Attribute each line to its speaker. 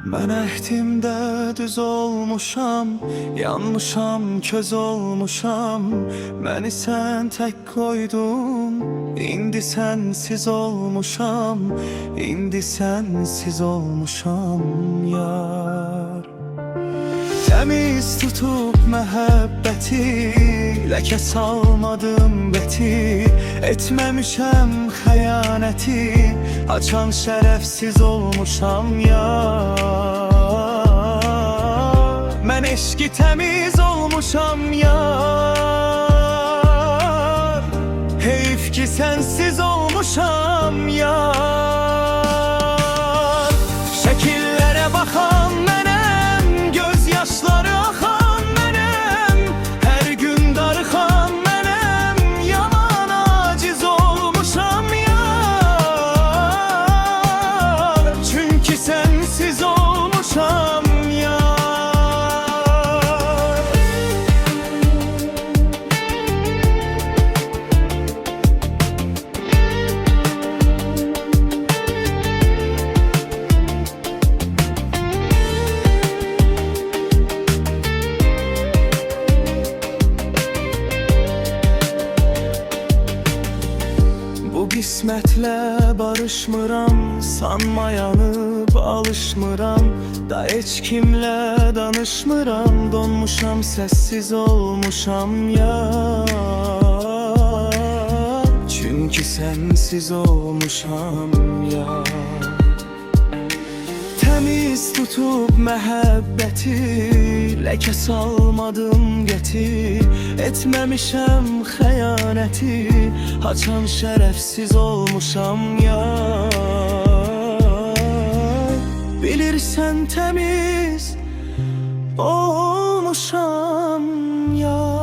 Speaker 1: Ben ehdimdə düz olmuşam, yanmışam, köz olmuşam. Məni sən tək qoydun, indi sənsiz olmuşam, indi sənsiz olmuşam yar. Təmiz tutub məhəbbəti, ləkə salmadım bəti. Etməmişəm xəyanəti, açan şərəfsiz olmuşam yar. Mən eşqi təmiz olmuşam yar. Heyf ki sənsiz olmuşam yar. Şəkillərə baxan mənəm, göz yaşları axan mənəm. Hər gün darıxan mənəm, yaman aciz olmuşam yar. Çünki sənsiz olmuşam yar. Bu qismətlə barışmıram, sanmayanıb alışmıram. Da heç kimlə danışmıram, donmuşam, səssiz olmuşam yar. Çünki sənsiz olmuşam yar. Təmiz tutub məhəbbəti, ləkə salmadım qəti. Etməmişəm xəyanəti, açan şərəfsiz olmuşam yar. Bilirsən təmiz olmuşam yar.